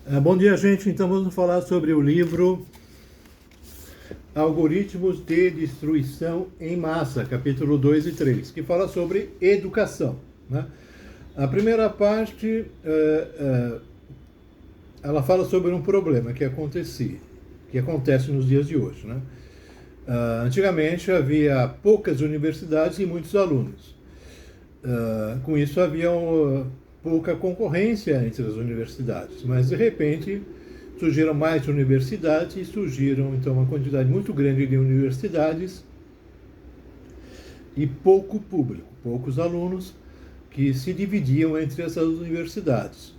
Bom dia, gente. Então vamos falar sobre o livro Algoritmos de Destruição em Massa, capítulo 2 e 3, que fala sobre educação, né? A primeira parte, ela fala sobre um problema que acontecia, que acontece nos dias de hoje, né? Antigamente havia poucas universidades e muitos alunos. Com isso havia pouca concorrência entre as universidades, mas de repente surgiram mais universidades e surgiram então uma quantidade muito grande de universidades e pouco público, poucos alunos que se dividiam entre essas universidades.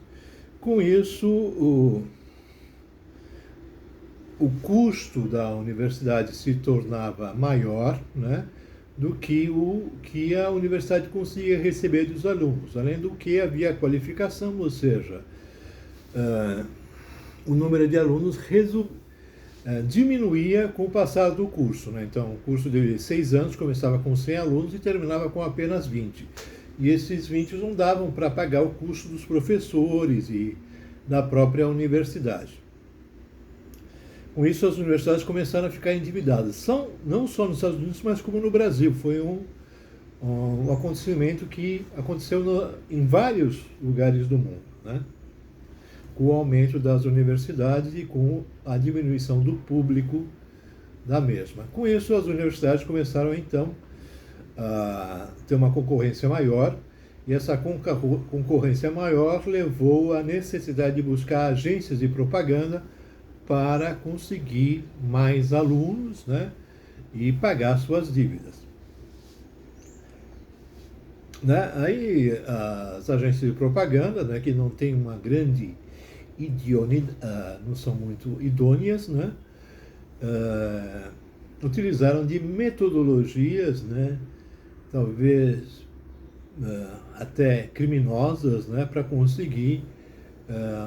Com isso, o custo da universidade se tornava maior, né, do que o que a universidade conseguia receber dos alunos. Além do que havia a qualificação, ou seja, o número de alunos diminuía com o passar do curso, né? Então, o curso de 6 anos começava com 100 alunos e terminava com apenas 20. E esses 20 não davam para pagar o custo dos professores e da própria universidade. Com isso, as universidades começaram a ficar endividadas. Não só nos Estados Unidos, mas como no Brasil. Foi um acontecimento que aconteceu em vários lugares do mundo, né? Com o aumento das universidades e com a diminuição do público da mesma. Com isso, as universidades começaram, então, a ter uma concorrência maior, e essa concorrência maior levou à necessidade de buscar agências de propaganda para conseguir mais alunos, né, e pagar suas dívidas. Né? Aí as agências de propaganda, né, que não têm uma grande não são muito idôneas, né, utilizaram de metodologias, né, talvez até criminosas, né, para conseguir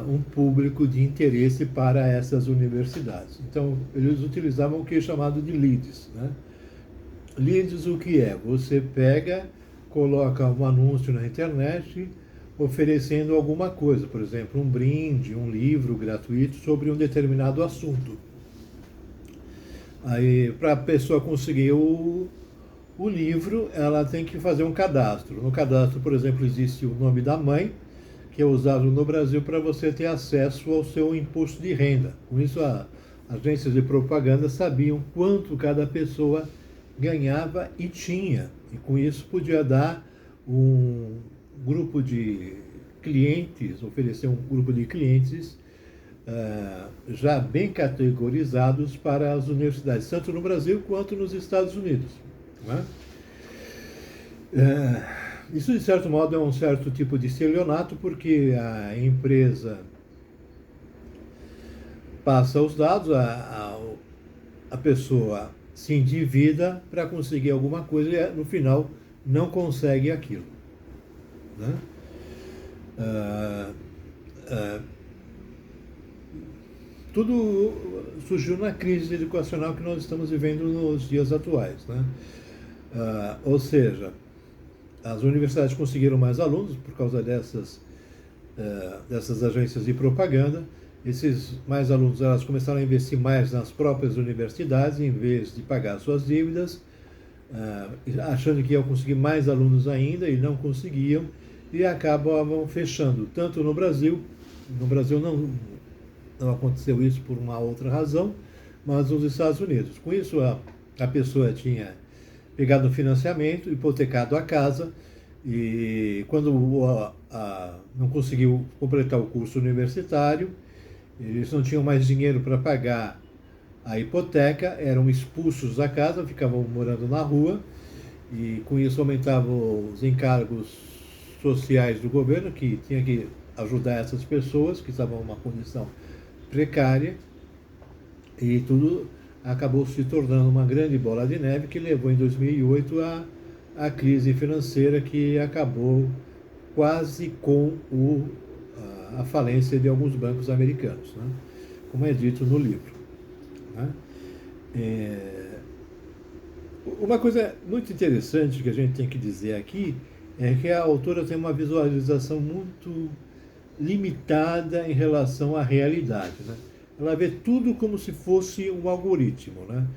um público de interesse para essas universidades. Então, eles utilizavam o que é chamado de leads, né? Leads, o que é? Você pega, coloca um anúncio na internet oferecendo alguma coisa, por exemplo, um brinde, um livro gratuito sobre um determinado assunto. Aí, para a pessoa conseguir o livro, ela tem que fazer um cadastro. No cadastro, por exemplo, existe o nome da mãe, que é usado no Brasil para você ter acesso ao seu imposto de renda. Com isso, as agências de propaganda sabiam quanto cada pessoa ganhava e tinha. E com isso podia dar um grupo de clientes, oferecer um grupo de clientes já bem categorizados para as universidades, tanto no Brasil quanto nos Estados Unidos. Não é? Isso, de certo modo, é um certo tipo de estelionato, porque a empresa passa os dados, a pessoa se endivida para conseguir alguma coisa e, no final, não consegue aquilo. Né? Tudo surgiu na crise educacional que nós estamos vivendo nos dias atuais. Né? Ou seja, as universidades conseguiram mais alunos por causa dessas agências de propaganda. Esses mais alunos, elas começaram a investir mais nas próprias universidades em vez de pagar suas dívidas, achando que iam conseguir mais alunos ainda, e não conseguiam, e acabavam fechando, tanto no Brasil não aconteceu isso por uma outra razão, mas nos Estados Unidos. Com isso, a pessoa tinha pegado financiamento, hipotecado a casa, e quando não conseguiu completar o curso universitário, eles não tinham mais dinheiro para pagar a hipoteca, eram expulsos da casa, ficavam morando na rua, e com isso aumentavam os encargos sociais do governo, que tinha que ajudar essas pessoas que estavam em uma condição precária, e tudo acabou se tornando uma grande bola de neve que levou em 2008 a crise financeira, que acabou quase com a falência de alguns bancos americanos, né? Como é dito no livro. Né? Uma coisa muito interessante que a gente tem que dizer aqui é que a autora tem uma visualização muito limitada em relação à realidade, né? Ela vê tudo como se fosse um algoritmo, né?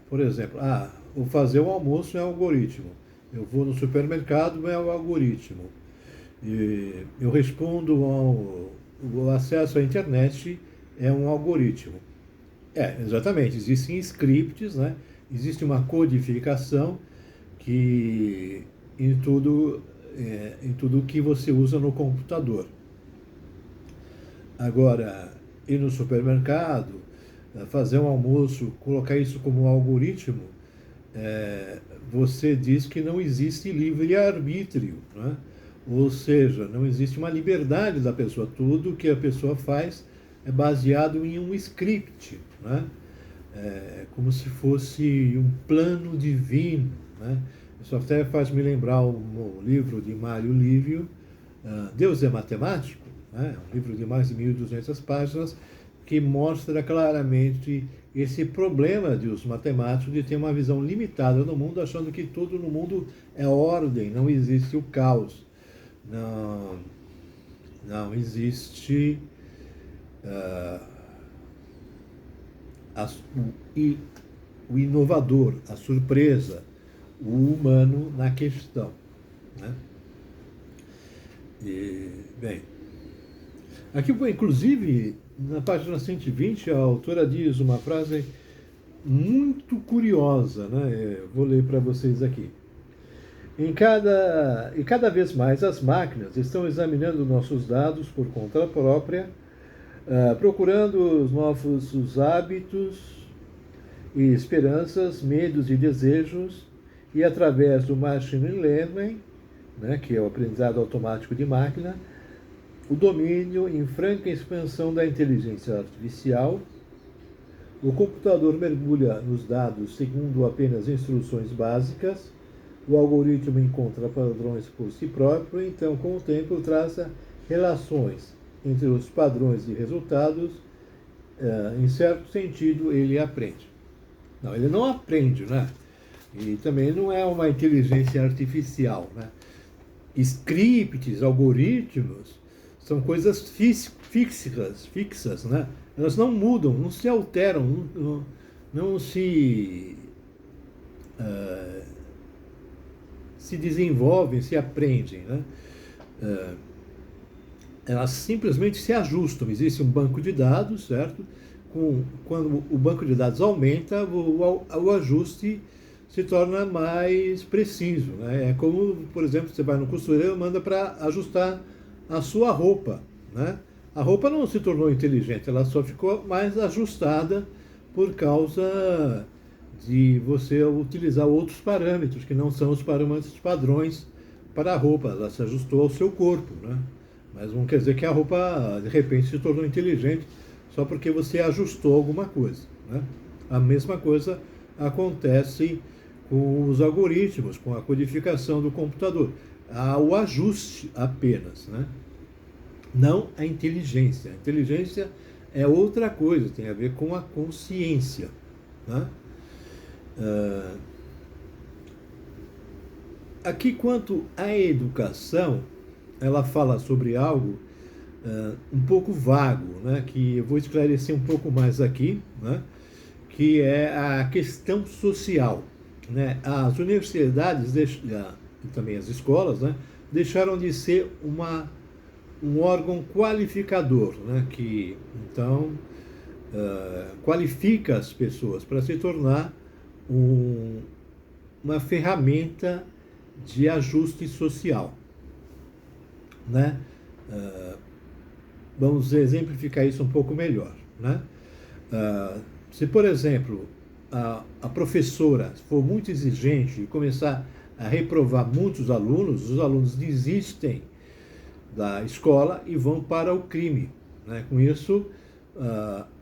Por exemplo, vou fazer o almoço é um algoritmo. Eu vou no supermercado é um algoritmo. E eu respondo o acesso à internet é um algoritmo. Exatamente. Existem scripts, né? Existe uma codificação que em tudo que você usa no computador. Agora, ir no supermercado, fazer um almoço, colocar isso como um algoritmo, você diz que não existe livre-arbítrio, né? Ou seja, não existe uma liberdade da pessoa. Tudo que a pessoa faz é baseado em um script, né? Como se fosse um plano divino, né? Isso até faz me lembrar um livro de Mário Lívio, Deus é Matemático, né? Um livro de mais de 1.200 páginas, que mostra claramente esse problema dos matemáticos de ter uma visão limitada do mundo, achando que tudo no mundo é ordem, não existe o caos, não existe o inovador, a surpresa, o humano na questão, né? Bem, aqui, inclusive, na página 120, a autora diz uma frase muito curiosa, né? Eu vou ler para vocês aqui. E cada vez mais as máquinas estão examinando nossos dados por conta própria, procurando os nossos hábitos e esperanças, medos e desejos, e através do machine learning, né, que é o aprendizado automático de máquina, o domínio em franca expansão da inteligência artificial. O computador mergulha nos dados segundo apenas instruções básicas, o algoritmo encontra padrões por si próprio, então, com o tempo, traça relações entre os padrões de resultados. Em certo sentido, ele aprende. Não, ele não aprende, né? E também não é uma inteligência artificial, né? Scripts, algoritmos, são coisas fixas, né? Elas não mudam, não se alteram, não se desenvolvem, se aprendem, né? Elas simplesmente se ajustam. Existe um banco de dados, certo? Quando o banco de dados aumenta, o ajuste se torna mais preciso, né? É como, por exemplo, você vai no costureiro e manda para ajustar a sua roupa, né? A roupa não se tornou inteligente, ela só ficou mais ajustada por causa de você utilizar outros parâmetros, que não são os parâmetros padrões para a roupa. Ela se ajustou ao seu corpo, né? Mas não quer dizer que a roupa, de repente, se tornou inteligente só porque você ajustou alguma coisa, né? A mesma coisa acontece com os algoritmos, com a codificação do computador. Há o ajuste apenas, né? Não a inteligência. A inteligência é outra coisa, tem a ver com a consciência, né? Aqui, quanto à educação, ela fala sobre algo um pouco vago, né? Que eu vou esclarecer um pouco mais aqui, né? Que é a questão social, né? As universidades e também as escolas, né, deixaram de ser um órgão qualificador, né? Que então qualifica as pessoas para se tornar uma ferramenta de ajuste social, né? Vamos exemplificar isso um pouco melhor, né? Se, por exemplo, a professora for muito exigente e começar a reprovar muitos alunos, os alunos desistem da escola e vão para o crime, né? Com isso,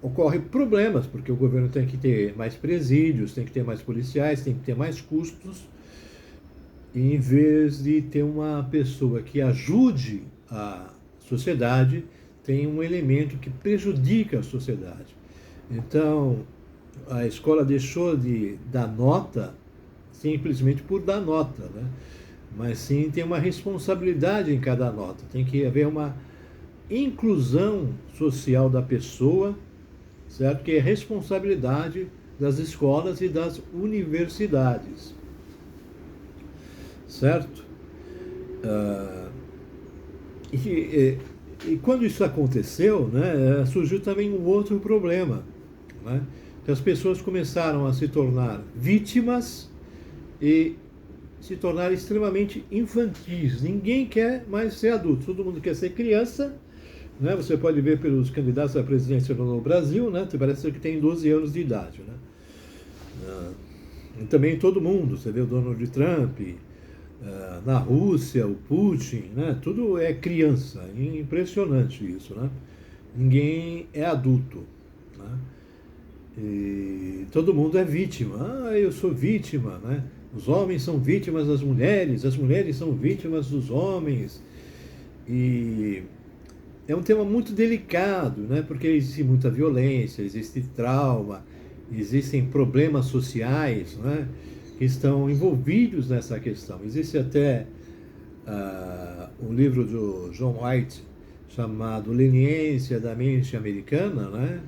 ocorrem problemas, porque o governo tem que ter mais presídios, tem que ter mais policiais, tem que ter mais custos, e em vez de ter uma pessoa que ajude a sociedade, tem um elemento que prejudica a sociedade. Então, a escola deixou de dar nota simplesmente por dar nota, né? Mas sim tem uma responsabilidade em cada nota. Tem que haver inclusão social da pessoa, certo? Que é responsabilidade das escolas e das universidades, certo? E quando isso aconteceu, né, surgiu também um outro problema, né? Que as pessoas começaram a se tornar vítimas e se tornar extremamente infantis. Ninguém quer mais ser adulto, todo mundo quer ser criança, né? Você pode ver pelos candidatos à presidência no Brasil, né? Parece que tem 12 anos de idade, né? E também todo mundo, você vê o Donald Trump, na Rússia, o Putin, né? Tudo é criança, impressionante isso, né? Ninguém é adulto, né? E todo mundo é vítima. Eu sou vítima, né? Os homens são vítimas das mulheres, as mulheres são vítimas dos homens. E é um tema muito delicado, né? Porque existe muita violência, existe trauma, existem problemas sociais, né? Que estão envolvidos nessa questão. Existe até um livro do John White chamado Leniência da Mente Americana, né?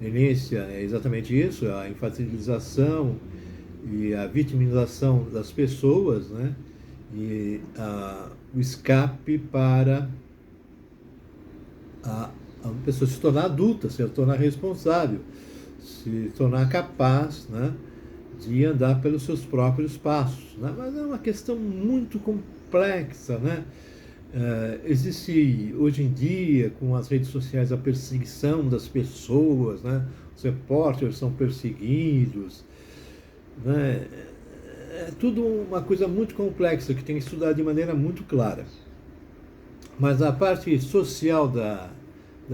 Leniência é exatamente isso, a infantilização e a vitimização das pessoas, né? E o escape para a pessoa se tornar adulta, se tornar responsável, se tornar capaz, né, de andar pelos seus próprios passos, né? Mas é uma questão muito complexa, né? Existe hoje em dia, com as redes sociais, a perseguição das pessoas, né? Os repórteres são perseguidos, né? É tudo uma coisa muito complexa que tem que estudar de maneira muito clara. Mas a parte social da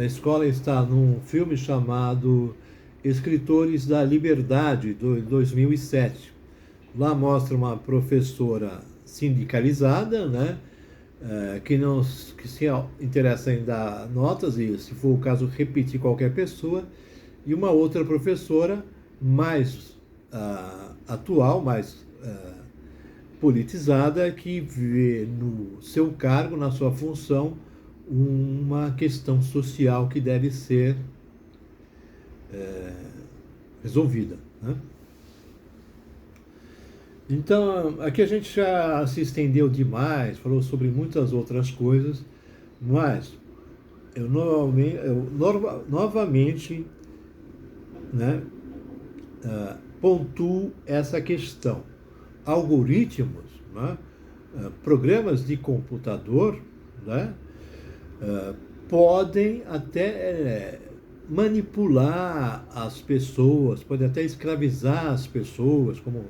escola está num filme chamado Escritores da Liberdade, de 2007. Lá mostra uma professora sindicalizada, né? Que se interessa em dar notas e, se for o caso, repetir qualquer pessoa, e uma outra professora mais atual, mais politizada, que vê no seu cargo, na sua função, uma questão social que deve ser resolvida, né? Então, aqui a gente já se estendeu demais, falou sobre muitas outras coisas, mas eu novamente, né, pontuo essa questão. Algoritmos, né, programas de computador, né, podem até manipular as pessoas, podem até escravizar as pessoas, como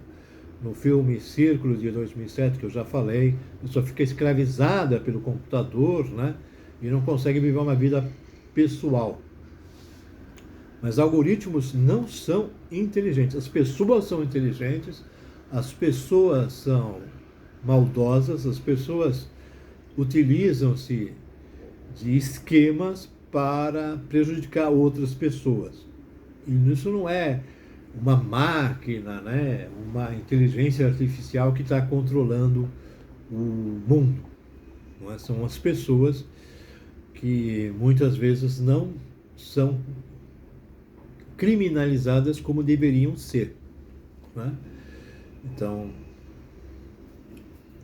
no filme Círculo de 2007, que eu já falei. A pessoa fica escravizada pelo computador, né, e não consegue viver uma vida pessoal. Mas algoritmos não são inteligentes. As pessoas são inteligentes, as pessoas são maldosas, as pessoas utilizam-se de esquemas para prejudicar outras pessoas. E isso não é uma máquina, né, uma inteligência artificial que está controlando o mundo. Não é? São as pessoas que muitas vezes não são criminalizadas como deveriam ser, né? Então,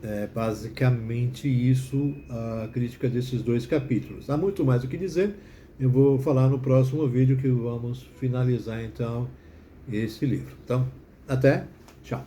é basicamente isso a crítica desses dois capítulos. Há muito mais o que dizer, eu vou falar no próximo vídeo, que vamos finalizar então esse livro. Então, até, tchau.